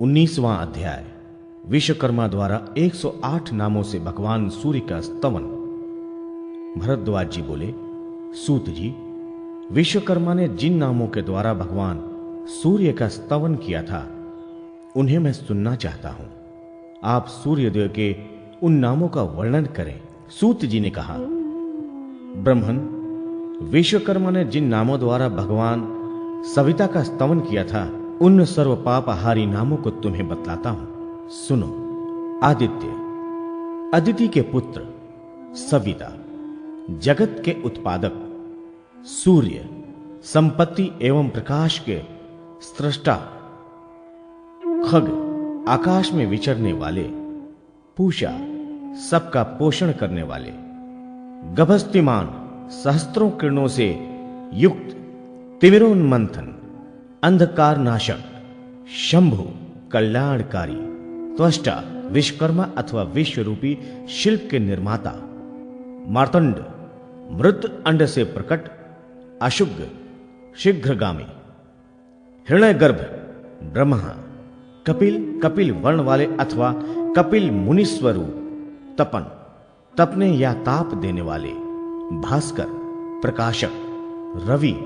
19वां अध्याय। विश्वकर्मा द्वारा 108 नामों से भगवान सूर्य का स्तवन। भरद्वाज जी बोले, सूत जी, विश्वकर्मा ने जिन नामों के द्वारा भगवान सूर्य का स्तवन किया था उन्हें मैं सुनना चाहता हूं। आप सूर्यदेव के उन नामों का वर्णन करें। सूत जी ने कहा, ब्रह्मन, विश्वकर्मा ने जिन नामों द्वारा भगवान सविता का स्तवन किया था उन सर्व पापहारी नामों को तुम्हें बतलाता हूं, सुनो। आदित्य, अदिति के पुत्र। सविता, जगत के उत्पादक। सूर्य, संपत्ति एवं प्रकाश के स्रष्टा। खग, आकाश में विचरने वाले। पूषा, सबका पोषण करने वाले। गभस्तिमान, सहस्त्रों किरणों से युक्त। तिमिरोन्मंथन, अंधकार नाशक। शंभु, कल्याणकारी। त्वष्टा, विश्वकर्मा अथवा विश्वरूपी शिल्प के निर्माता। मार्तंड, मृत अंड से प्रकट। अशुग, शीघ्रगामी। हिरण्यगर्भ, ब्रह्मा। कपिल, कपिल वर्ण वाले अथवा कपिल मुनिस्वरूप। तपन, तपने या ताप देने वाले। भास्कर, प्रकाशक। रवि,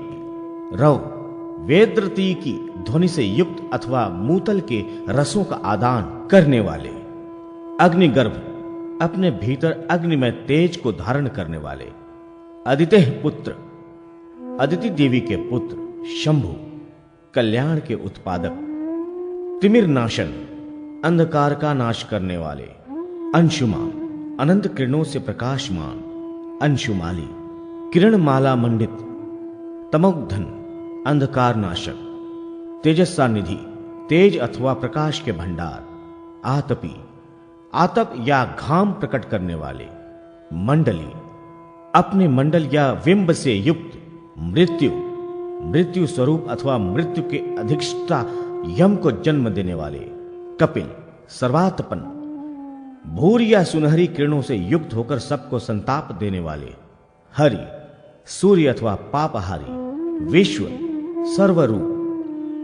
रव, वेद्रती की ध्वनि से युक्त अथवा मूतल के रसों का आदान करने वाले। अग्निगर्भ, अपने भीतर अग्नि में तेज को धारण करने वाले। अदिते पुत्र, अदिति देवी के पुत्र। शंभु, कल्याण के उत्पादक। तिमिर नाशन, अंधकार का नाश करने वाले। अंशुमान, अनंत किरणों से प्रकाशमान। अंशुमाली, किरणमाला मंडित। तमोघन, अंधकार नाशक। तेजस्सा निधि, तेज अथवा प्रकाश के भंडार। आतपी, आतप या घाम प्रकट करने वाले। मंडली, अपने मंडल या विंब से युक्त। मृत्यु, मृत्यु स्वरूप अथवा मृत्यु के अधिष्ठा यम को जन्म देने वाले। कपिल, सर्वातपन, भूरी या सुनहरी किरणों से युक्त होकर सबको संताप देने वाले। हरि, सूर्य अथवा पापहारी। विश्व, सर्वरूप।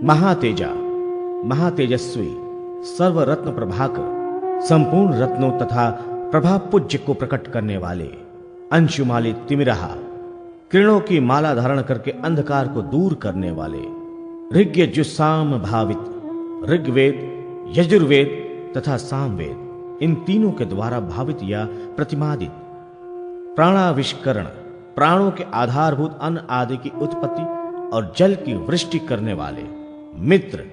महातेजा, महातेजस्वी, सर्वरत्न प्रभाकर, संपूर्ण रत्नों तथा प्रभा पूज्य को प्रकट करने वाले। अंशुमाली तिमिरहा, किरणों की माला धारण करके अंधकार को दूर करने वाले। ऋग्यजुस्साम भावित, ऋग्वेद, यजुर्वेद तथा सामवेद इन तीनों के द्वारा भावित या प्रतिमादित। प्राणाविष्करण, प्राणों के आधारभूत अन्न आदि की उत्पत्ति और जल की वृष्टि करने वाले। मित्र,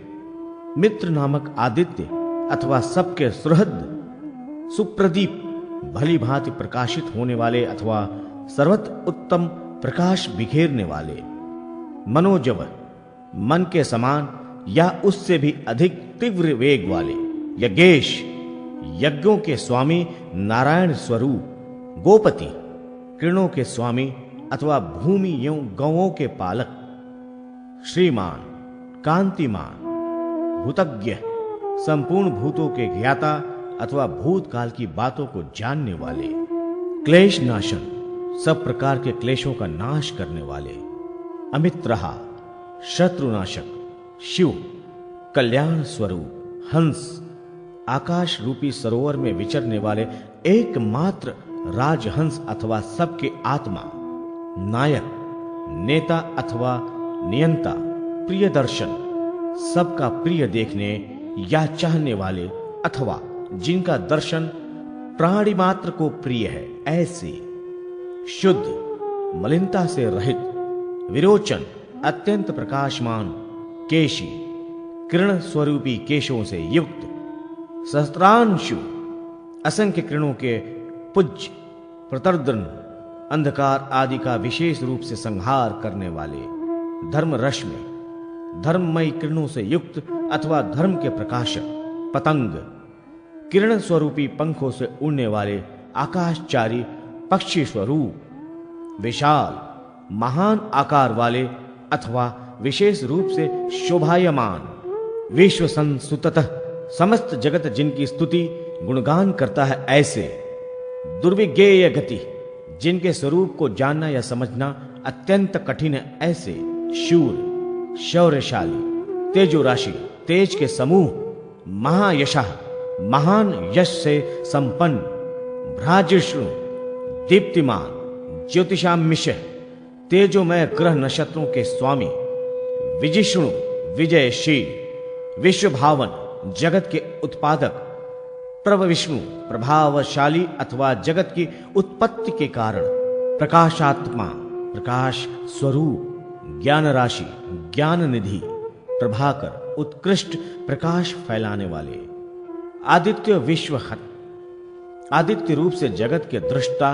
मित्र नामक आदित्य अथवा सबके सुहृद। सुप्रदीप, भली भांति प्रकाशित होने वाले अथवा सर्वत्र उत्तम प्रकाश बिखेरने वाले। मनोजव, मन के समान या उससे भी अधिक तीव्र वेग वाले। यज्ञेश, यज्ञों के स्वामी नारायण स्वरूप। गोपति, किरणों के स्वामी अथवा भूमि एवं गौओं के पालक। श्रीमान, कांतिमान। भूतज्ञ, संपूर्ण भूतों के ज्ञाता अथवा भूतकाल की बातों को जानने वाले। क्लेश नाशन, सब प्रकार के क्लेशों का नाश करने वाले। अमित्रहा, शत्रुनाशक। शिव, कल्याण स्वरूप। हंस, आकाश रूपी सरोवर में विचरने वाले एकमात्र राजहंस अथवा सबके आत्मा। नायक, नेता अथवा नियंता। प्रिय दर्शन, सबका प्रिय देखने या चाहने वाले अथवा जिनका दर्शन प्राणी मात्र को प्रिय है ऐसे। शुद्ध, मलिनता से रहित। विरोचन, अत्यंत प्रकाशमान। केशी, किरण स्वरूपी केशों से युक्त। सहस्त्रांशु, असंख्य किरणों के पुज्य। प्रतर्दन, अंधकार आदि का विशेष रूप से संहार करने वाले। धर्म रश्मि, धर्ममयी किरणों से युक्त अथवा धर्म के प्रकाशक। पतंग, किरण स्वरूपी पंखों से उड़ने वाले आकाशचारी पक्षी स्वरूप। विशाल, महान आकार वाले अथवा विशेष रूप से शोभायमान। विश्व संसुततः, समस्त जगत जिनकी स्तुति गुणगान करता है ऐसे। दुर्विज्ञेय गति, जिनके स्वरूप को जानना या समझना अत्यंत कठिन है ऐसे। शूर, शौर्यशाली, तेजो राशि, तेज के समूह, महायशः, महान यश से संपन्न, भ्राजिष्णु, दीप्तिमान, ज्योतिषामिषः, तेजोमय ग्रह नक्षत्रों के स्वामी, विजिष्णु, विजयशील, विश्वभावन, जगत के उत्पादक, प्रभविष्णु, प्रभावशाली अथवा जगत की उत्पत्ति के कारण, प्रकाशात्मा, प्रकाश स्वरूप, ज्ञान राशि, ज्ञान निधि, प्रभाकर, उत्कृष्ट प्रकाश फैलाने वाले, आदित्य विश्वहत, आदित्य रूप से जगत के दृष्टा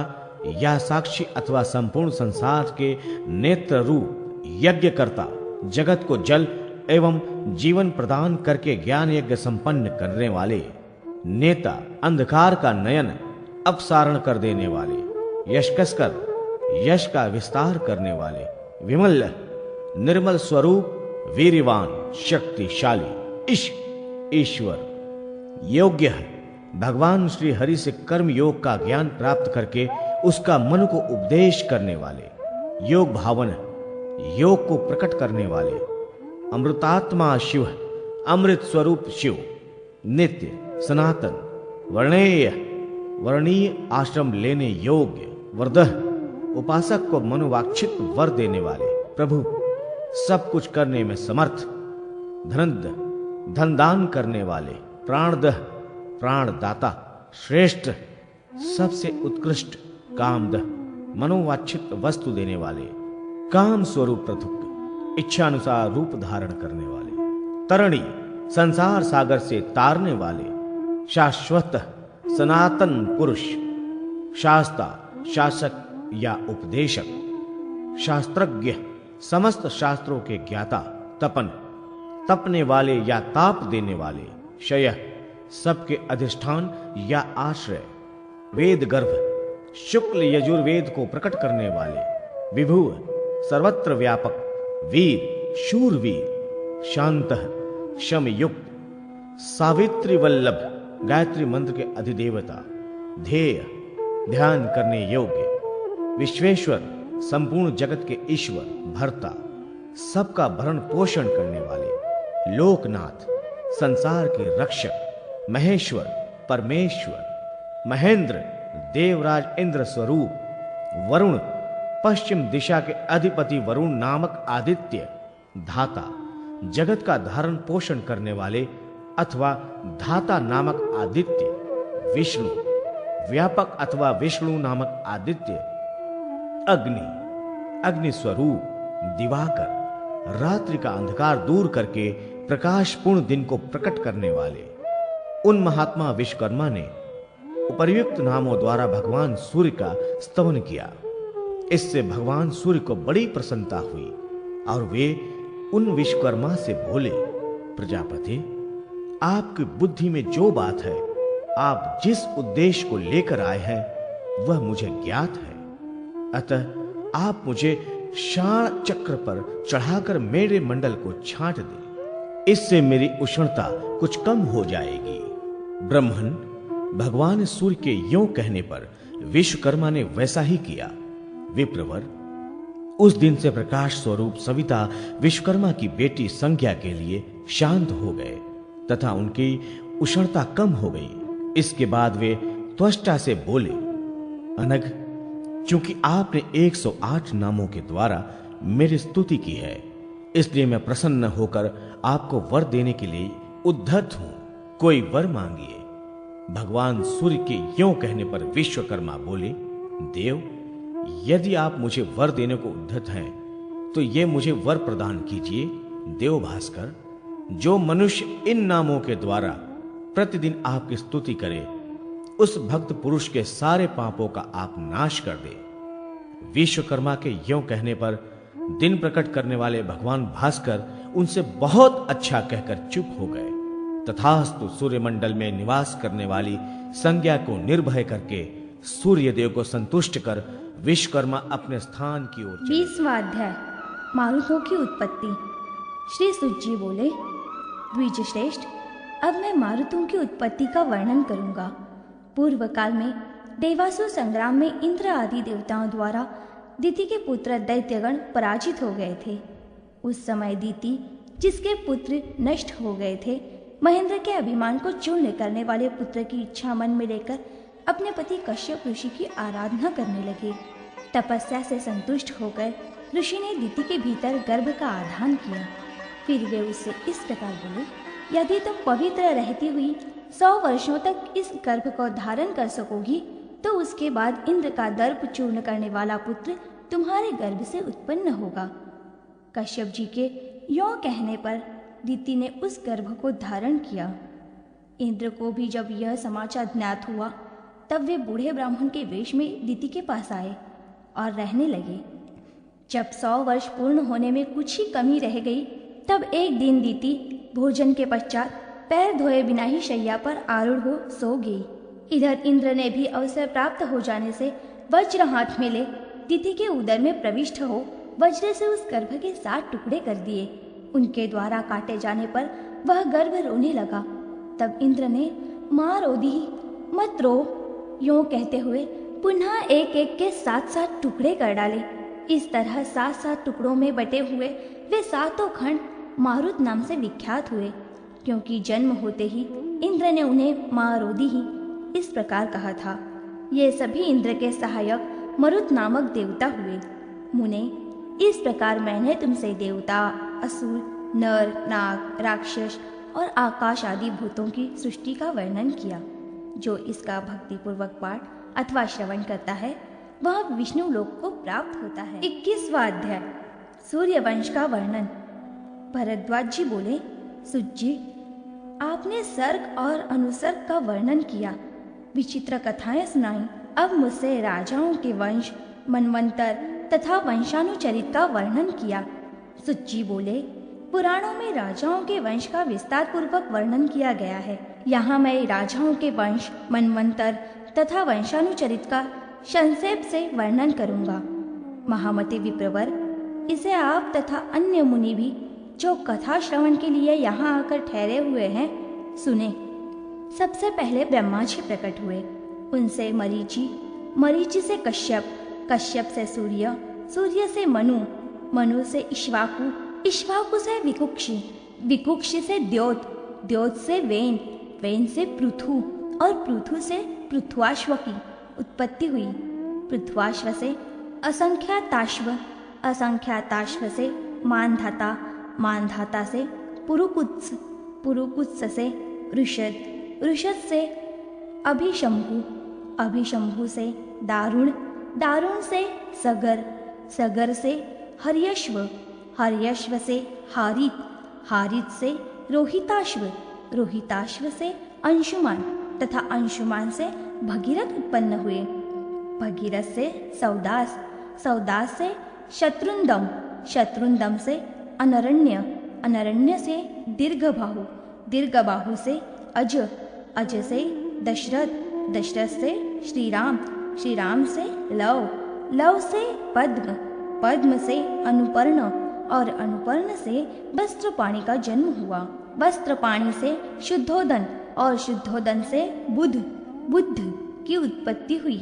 या साक्षी अथवा संपूर्ण संसार के नेत्र रूप, यज्ञकर्ता, जगत को जल एवं जीवन प्रदान करके ज्ञान यज्ञ संपन्न करने वाले, नेता, अंधकार का नयन अपसारण कर देने वाले, यशकस्कर, यश का विस्तार करने वाले, विमल, निर्मल स्वरूप, वीरवान, शक्तिशाली, ईश्वर, योग्य है, भगवान श्री हरि से कर्म योग का ज्ञान प्राप्त करके उसका मन को उपदेश करने वाले, योग भावन, योग को प्रकट करने वाले, अमृतात्मा शिव, अमृत स्वरूप शिव, नित्य, सनातन, वर्णेय, वर्णीय आश्रम लेने योग्य, वरदह, उपासक को मनोवांछित वर देने वाले, प्रभु, सब कुछ करने में समर्थ, धनद, धन दान करने वाले, प्राणदह, प्राणदाता, श्रेष्ठ, सबसे उत्कृष्ट, कामदह, मनोवांछित वस्तु देने वाले, काम स्वरूप प्रथुक, इच्छानुसार रूप धारण करने वाले, तरणी, संसार सागर से तारने वाले, शाश्वत, सनातन पुरुष, शास्ता, शासक या उपदेशक, शास्त्रज्ञ, समस्त शास्त्रों के ज्ञाता, तपन, तपने वाले या ताप देने वाले, शय, सबके अधिष्ठान या आश्रय, वेद गर्भ, शुक्ल यजुर्वेद को प्रकट करने वाले, विभु, सर्वत्र व्यापक, वीर, शूरवीर, शांत, शम युक्त, सावित्री वल्लभ, गायत्री मंत्र के अधिदेवता, ध्येय, ध्यान करने योग्य, विश्वेश्वर, संपूर्ण जगत के ईश्वर, भर्ता, सबका भरण पोषण करने वाले, लोकनाथ, संसार के रक्षक, महेश्वर, परमेश्वर, महेंद्र, देवराज इंद्र स्वरूप, वरुण, पश्चिम दिशा के अधिपति वरुण नामक आदित्य, धाता, जगत का धारण पोषण करने वाले अथवा धाता नामक आदित्य, विष्णु, व्यापक अथवा विष्णु नामक आदित्य, अग्नि, अग्नि स्वरूप, दिवाकर, रात्रि का अंधकार दूर करके प्रकाशपूर्ण दिन को प्रकट करने वाले। उन महात्मा विश्वकर्मा ने उपर्युक्त नामों द्वारा भगवान सूर्य का स्तवन किया। इससे भगवान सूर्य को बड़ी प्रसन्नता हुई और वे उन विश्वकर्मा से बोले, प्रजापति, आपकी बुद्धि में जो बात है, आप जिस उद्देश्य को लेकर आए हैं वह मुझे ज्ञात है। अतः आप मुझे शाण चक्र पर चढ़ाकर मेरे मंडल को छांट दे, इससे मेरी उष्णता कुछ कम हो जाएगी। ब्रह्मन, भगवान सूर्य के यों कहने पर विश्वकर्मा ने वैसा ही किया। विप्रवर, उस दिन से प्रकाश स्वरूप सविता विश्वकर्मा की बेटी संज्ञा के लिए शांत हो गए तथा उनकी उष्णता कम हो गई। इसके बाद वे त्वष्टा से बोले, अनग, चूंकि आपने 108 नामों के द्वारा मेरी स्तुति की है, इसलिए मैं प्रसन्न होकर आपको वर देने के लिए उद्धत हूं। कोई वर मांगिए। भगवान सूर्य के यों कहने पर विश्वकर्मा बोले, देव, यदि आप मुझे वर देने को उद्धत हैं तो ये मुझे वर प्रदान कीजिए। देव भास्कर, जो मनुष्य इन नामों के द्वारा प्रतिदिन आपकी स्तुति करे, उस भक्त पुरुष के सारे पापों का आप नाश कर दे। विश्वकर्मा के यों कहने पर दिन प्रकट करने वाले भगवान भास्कर उनसे बहुत अच्छा कहकर चुप हो गए। तथास्तु सूर्यमंडल में निवास करने वाली संज्ञा को निर्भय करके सूर्य देव को संतुष्ट कर विश्वकर्मा अपने स्थान की ओर चले। 20वां अध्याय, मारुतों की उत्पत्ति। श्री सुत जी बोले, द्विज श्रेष्ठ, अब मैं मारुतों की उत्पत्ति का वर्णन करूंगा। पूर्व काल में देवासुर संग्राम में इंद्र आदि देवताओं द्वारा दिति के पुत्र दैत्यगण पराजित हो गए थे। उस समय दिति, जिसके पुत्र नष्ट हो गए थे, महेंद्र के अभिमान को चूर्ण करने वाले पुत्र की इच्छा मन में लेकर अपने पति कश्यप ऋषि की आराधना करने लगे। तपस्या से संतुष्ट होकर ऋषि ने दिति के भीतर गर्भ का आधान किया। फिर वे उससे इस प्रकार बोले, यदि तुम पवित्र रहती हुई 100 वर्षों तक इस गर्भ को धारण कर सकोगी तो उसके बाद इंद्र का दर्प चूर्ण करने वाला पुत्र तुम्हारे गर्भ से उत्पन्न होगा। कश्यप जी के यों कहने पर दिति ने उस गर्भ को धारण किया। इंद्र को भी जब यह समाचार ज्ञात हुआ तब वे बूढ़े ब्राह्मण के वेश में दिति के पास आए और रहने लगे। जब 100 वर्ष पूर्ण होने में कुछ ही कमी रह गई तब एक दिन दिति भोजन के पश्चात पैर धोए बिना ही शैया पर आरूढ़ हो सो गई। इधर इंद्र ने भी अवसर प्राप्त हो जाने से वज्र हाथ में ले दिति के उदर में प्रविष्ट हो वज्र से उस गर्भ के 7 टुकड़े कर दिए। उनके द्वारा काटे जाने पर वह गर्भ रोने लगा। तब इंद्र ने माँ रोधी मत रो यों कहते हुए पुनः एक एक के 7 टुकड़े कर डाले। इस तरह 7 टुकड़ों में बटे हुए वे 7 खंड मारुत नाम से विख्यात हुए, क्योंकि जन्म होते ही इंद्र ने उन्हें मारोदी ही इस प्रकार कहा था। ये सभी इंद्र के सहायक मरुत नामक देवता हुए। मुने, इस प्रकार मैंने तुमसे देवता, असुर, नर, नाग, राक्षस और आकाश आदि भूतों की सृष्टि का वर्णन किया। जो इसका भक्तिपूर्वक पाठ अथवा श्रवण करता है वह विष्णु लोक को प्राप्त होता है। 21वां अध्याय सूर्यवंश का वर्णन। भरद्वाज जी बोले, सुत जी, आपने सर्ग और अनुसर्ग का वर्णन किया, विचित्र कथाएं सुनाई। अब मुझसे राजाओं के वंश, मनवंतर तथा वंशानुचरित का वर्णन किया। सुत जी बोले, पुराणों में राजाओं के वंश का विस्तार पूर्वक वर्णन किया गया है। यहाँ मैं राजाओं के वंश, मनवंतर तथा वंशानुचरित का संक्षेप से वर्णन करूँगा। महामते विप्रवर, इसे आप तथा अन्य मुनि भी जो कथा श्रवण के लिए यहाँ आकर ठहरे हुए हैं सुने। सबसे पहले ब्रह्मा जी प्रकट हुए, उनसे मरीचि, मरीचि से कश्यप, कश्यप से सूर्य, सूर्य से मनु, मनु से इक्ष्वाकु, इक्ष्वाकु से विकुक्षी, विकुक्षी से द्योत, द्योत से वेन, वेन से पृथु और पृथु से पृथ्वाश्व की उत्पत्ति हुई। पृथ्वाश्व से असंख्याताश्व, असंख्याताश्व से मानधाता, मानधाता से पुरुकुत्स, पुरुकुत्स से ऋषद, ऋषद से अभिशंभु, अभिशंभु से दारुण, दारुण से सगर, सगर से हर्यश्व, हर्यश्व से हारित, हारित से रोहिताश्व, रोहिताश्व से अंशुमान तथा अंशुमान से भगीरथ उत्पन्न हुए। भगीरथ से सौदास, सौदास से शत्रुंदम, शत्रुंदम से अनरण्य, अनरण्य से दीर्घबाहु, दीर्घबाहु से अज, अज से दशरथ, दशरथ से श्रीराम, श्रीराम से लव, लव से पद्म, पद्म से अनुपर्ण और अनुपर्ण से वस्त्रपाणि का जन्म हुआ। वस्त्रपाणि से शुद्धोदन और शुद्धोदन से बुध, बुद्ध की उत्पत्ति हुई।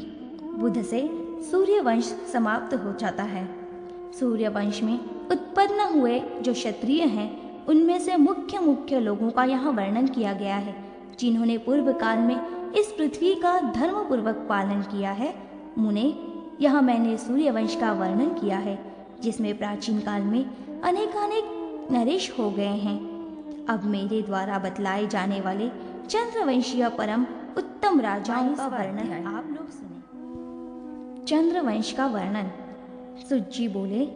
बुध से सूर्यवंश समाप्त हो जाता है। सूर्यवंश में उत्पन्न हुए जो क्षत्रिय हैं उनमें से मुख्य मुख्य लोगों का यहाँ वर्णन किया गया है, जिन्होंने पूर्व काल में इस पृथ्वी का धर्म पूर्वक पालन किया है। मुने, यहाँ मैंने सूर्यवंश का वर्णन किया है, जिसमें प्राचीन काल में अनेकानेक नरेश हो गए हैं। अब मेरे द्वारा बतलाए जाने वाले चंद्रवंशीय परम उत्तम राजाओं का वर्णन आप लोग सुने। चंद्रवंश का वर्णन। सुत जी बोले,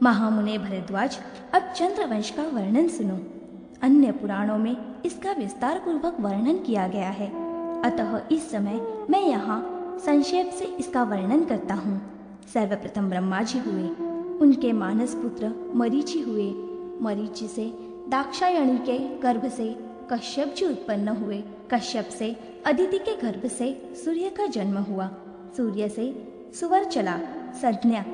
महामुने भरद्वाज, अब चंद्रवंश का वर्णन सुनो। अन्य पुराणों में इसका विस्तार पूर्वक वर्णन किया गया है, अतः इस समय मैं यहाँ संक्षेप से इसका वर्णन करता हूँ। सर्वप्रथम ब्रह्मा जी हुए, उनके मानस पुत्र मरीचि हुए। मरीचि से दाक्षायणी के गर्भ से कश्यप जी उत्पन्न हुए। कश्यप से अदिति के गर्भ से सूर्य का जन्म हुआ। सूर्य से सुवर्चला संज्ञा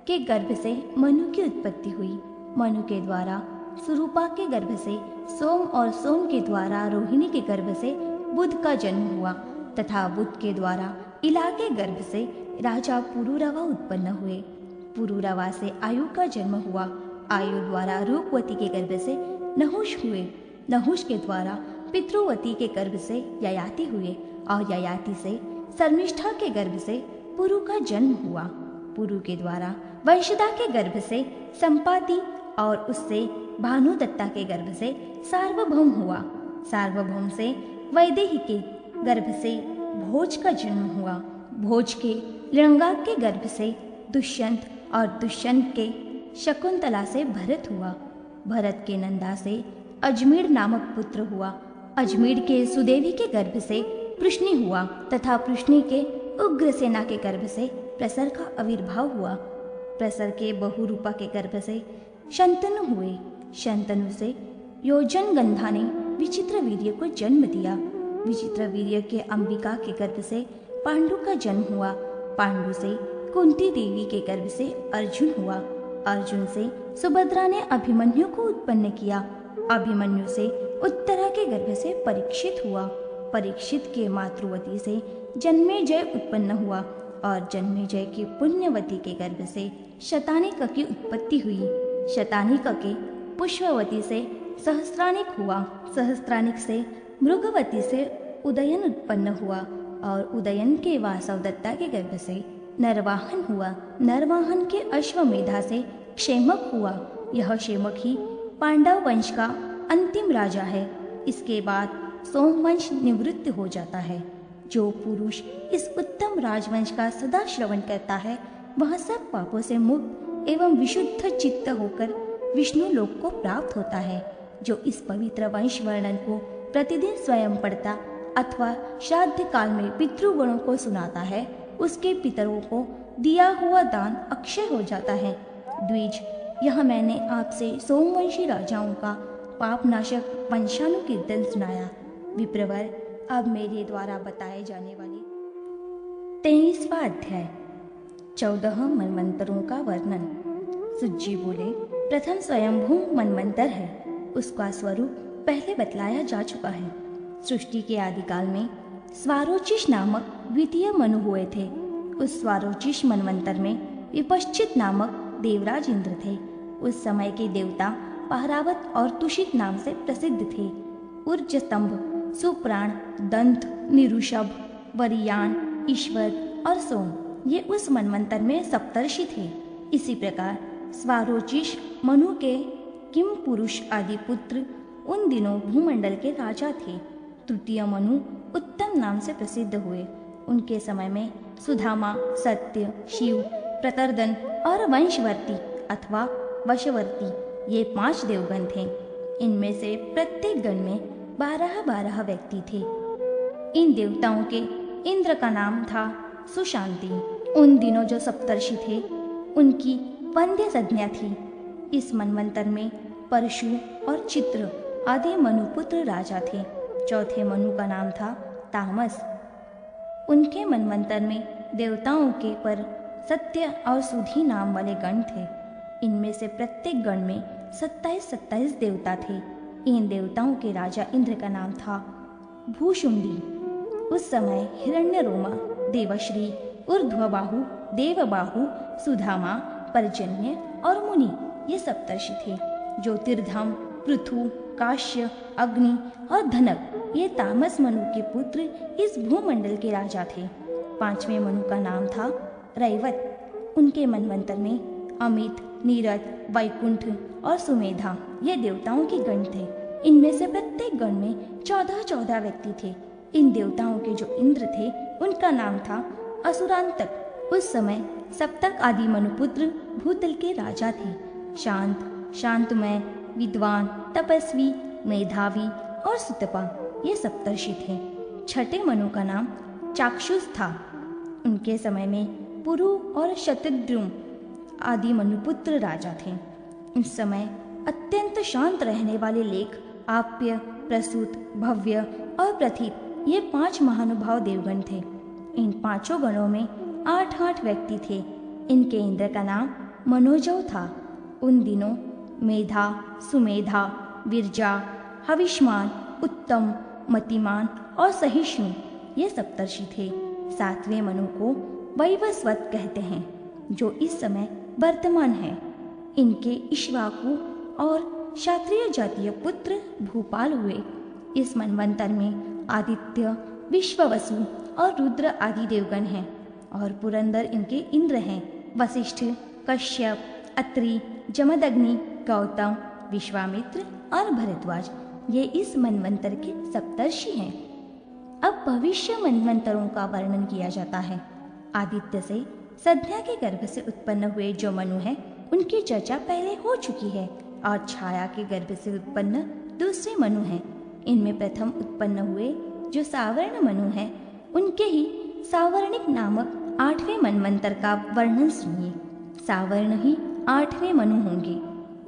के गर्भ से मनु की उत्पत्ति हुई। मनु के द्वारा सुरूपा के गर्भ से सोम और सोम के द्वारा रोहिणी के गर्भ से बुध का जन्म हुआ तथा बुध के द्वारा इला के गर्भ से राजा पुरुरवा उत्पन्न हुए। पुरुरवा से आयु का जन्म हुआ। आयु द्वारा रूपवती के गर्भ से नहुष हुए। नहुष के द्वारा पितृवती के गर्भ से ययाति हुए और ययाति से शर्मिष्ठा के गर्भ से पुरु का जन्म हुआ। पुरु के द्वारा वंशदा के गर्भ से संपाति और उससे भानुदत्ता के गर्भ से सार्वभौम हुआ। सार्वभौम से वैदेही के गर्भ से भोज का जन्म हुआ। भोज के लिंगाग के गर्भ से दुष्यंत और दुष्यंत के शकुंतला से भरत हुआ। भरत के नंदा से अजमेर नामक पुत्र हुआ। अजमेर के सुदेवी के गर्भ से पृश्नि हुआ तथा पृश्नि के उग्रसेना के गर्भ से प्रसर का आविर्भाव हुआ। प्रसर के बहुरूपा के गर्भ से शंतनु हुए। शंतनु से योजनगंधा ने विचित्र वीर्य को जन्म दिया। विचित्र वीर्य के अंबिका के गर्भ से पांडु का जन्म हुआ। पांडु से कुंती देवी के गर्भ से अर्जुन हुआ। अर्जुन से सुभद्रा ने अभिमन्यु को उत्पन्न किया। अभिमन्यु से उत्तरा के गर्भ से परीक्षित हुआ। परीक्षित के मातृवती से जन्मेजय उत्पन्न हुआ और जन्मेजय की पुण्यवती के गर्भ से शतानिक की उत्पत्ति हुई। शतानिक के पुष्पवती से सहस्रानिक हुआ। सहस्रानिक से मृगवती से उदयन उत्पन्न हुआ और उदयन के वासवदत्ता के गर्भ से नरवाहन हुआ। नरवाहन के अश्वमेधा से क्षेमक हुआ। यह क्षेमक ही पांडव वंश का अंतिम राजा है। इसके बाद सोमवंश निवृत्त हो जाता है। जो पुरुष इस उत्तम राजवंश का सदा श्रवण करता है वह सब पापों से मुक्त एवं विशुद्ध चित्त होकर विष्णु लोक को प्राप्त होता है। जो इस पवित्र वंश वर्णन को प्रतिदिन स्वयं पढ़ता अथवा श्राद्ध काल में पितृगणों को सुनाता है उसके पितरों को दिया हुआ दान अक्षय हो जाता है। द्विज, यह मैंने आपसे सोमवंशी राजाओं का पापनाशक वंशानुकीर्तन सुनाया। विप्रवर, अब मेरे द्वारा बताए जाने वाले 23वां अध्याय 14 मनवंतरों का वर्णन। सुज्जी बोले, प्रथम स्वयंभू मनवंतर है। उसका स्वरूप पहले बतलाया जा चुका है। सृष्टि के आदिकाल में स्वारोचिष नामक द्वितीय मनु हुए थे। उस स्वारोचिष मनवंतर में विपश्चित नामक देवराज इंद्र थे। उस समय के देवता पहरावत और तुषित नाम से प्रसिद्ध थे। ऊर्जस्तंभ, सुप्राण, दंत, निरुषभ, वरियान, ईश्वर और सोम ये उस मनवंतर में सप्तर्षि थे। इसी प्रकार स्वारोचिष मनु के किम पुरुष आदि पुत्र उन दिनों भूमंडल के राजा थे। तृतीय मनु उत्तम नाम से प्रसिद्ध हुए। उनके समय में सुधामा, सत्य, शिव, प्रतर्दन और वंशवर्ती अथवा वशवर्ती ये 5 देवगण थे। इनमें से प्रत्येक गण में 12 व्यक्ति थे। इन देवताओं के इंद्र का नाम था सुशांति। उन दिनों जो सप्तर्षि थे उनकी वंद्य संज्ञा थी। इस मनवंतर में परशु और चित्र आदि मनुपुत्र राजा थे। चौथे मनु का नाम था तामस। उनके मनवंतर में देवताओं के पर सत्य और सुधी नाम वाले गण थे। इनमें से प्रत्येक गण में 27 देवता थे। इन देवताओं के राजा इंद्र का नाम था भूशुंडी। उस समय हिरण्यरोमा, देवश्री, ऊर्ध्वबाहु, देवबाहु, सुधामा, पर्जन्य और मुनि ये सप्तर्षि थे। ज्योतिर्धाम, पृथु, काश्य, अग्नि और धनक ये तामस मनु के पुत्र इस भूमंडल के राजा थे। 5वें मनु का नाम था रैवत। उनके मनवंतर में अमित, नीरद, वैकुंठ और सुमेधा ये देवताओं के गण थे। इनमें से प्रत्येक गण में 14 व्यक्ति थे। इन देवताओं के जो इंद्र थे उनका नाम था असुरांतक। उस समय सप्तक आदि मनुपुत्र भूतल के राजा थे। शांत, शांतमय, विद्वान, तपस्वी, मेधावी और सुतपा ये सप्तर्षि थे। छठे मनु का नाम चाक्षुष था। उनके समय में पुरु और शतद्रुम आदि मनुपुत्र राजा थे। इस समय अत्यंत शांत रहने वाले लेख, आप्य, प्रसूत, भव्य और प्रथित ये 5 महानुभाव देवगण थे। इन 5 गणों में 8 व्यक्ति थे। इनके इंद्र का नाम मनोजव था। उन दिनों मेधा, सुमेधा, विरजा, हविष्मान, उत्तम, मतिमान और सहिष्णु ये सप्तर्षि थे। 7वें मनु को वैवस्वत कहते हैं जो इस समय वर्तमान है। इनके इक्ष्वाकु और क्षत्रिय जातीय पुत्र भूपाल हुए। इस मनवंतर में आदित्य, विश्ववसु और रुद्र आदि देवगण हैं और पुरंदर इनके इंद्र हैं। वशिष्ठ, कश्यप, अत्रि, जमदग्नि, गौतम, विश्वामित्र और भरद्वाज ये इस मनवंतर के सप्तर्षि हैं। अब भविष्य मनवंतरों का वर्णन किया जाता है। आदित्य से संध्या के गर्भ से उत्पन्न हुए जो मनु हैं, उनकी चर्चा पहले हो चुकी है और छाया के गर्भ से उत्पन्न दूसरे मनु हैं। इनमें प्रथम उत्पन्न हुए जो सावर्ण मनु हैं, उनके ही सावर्णिक नामक 8वें मनवंतर का वर्णन सुनिए। सावर्ण ही 8वें मनु होंगे।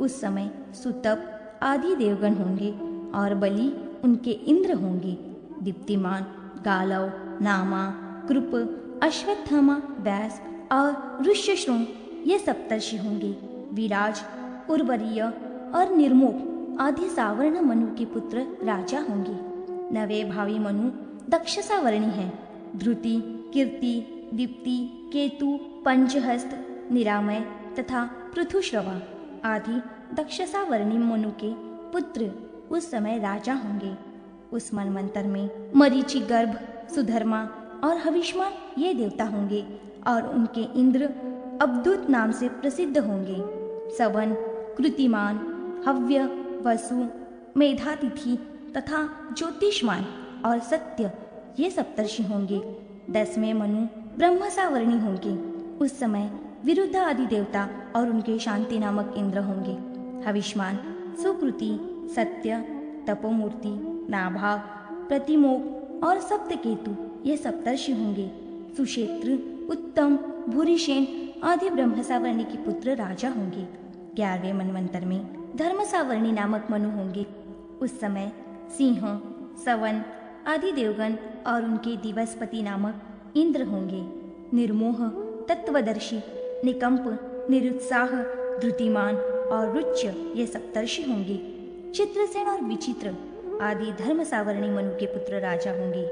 उस समय सुतप आदि देवगण होंगे और बलि उनके इंद्र होंगे। दीप्तिमान, गालव, नामा, कृप, अश्वत्थामा, व्यास और ऋष्यशृंग ये सप्तर्षि होंगे। विराज, उर्वरीय और निर्मोक आदि सावर्ण मनु के पुत्र राजा होंगे। नवे भावी मनु दक्ष सावर्णी हैं। ध्रुति, कीर्ति, दीप्ति, केतु, पंचहस्त, निरामय तथा पृथुश्रवा आदि दक्ष सावर्णी मनु के पुत्र उस समय राजा होंगे। उस मनवंतर में मरीचि गर्भ, सुधर्मा और हविष्मान ये देवता होंगे और उनके इंद्र अवधूत नाम से प्रसिद्ध होंगे। सवन, कृतिमान, हव्य, वसु, मेधातिथि तथा ज्योतिष्मान और सत्य ये सप्तर्षि होंगे। 10वें मनु ब्रह्म सावर्णी होंगे। उस समय विरुद्ध आदि देवता और उनके शांति नामक इंद्र होंगे। हविष्मान, सुकृति, सत्य, तपोमूर्ति, नाभाग, प्रतिमोक और सप्तकेतु ये सप्तर्षि होंगे। सुक्षेत्र, उत्तम, भूरिशेन आदि ब्रह्म सावर्णी के पुत्र राजा होंगे। 11वें मनवंतर में धर्म सावर्णी नामक मनु होंगे। उस समय सिंह, सवन आदि देवगण और उनके दिवसपति नामक इंद्र होंगे। निर्मोह, तत्वदर्शी, निकंप, निरुत्साह, धृतिमान और रुच्य ये सप्तर्षि होंगे। चित्रसेन और विचित्र आदि धर्म सावर्णी मनु के पुत्र राजा होंगे।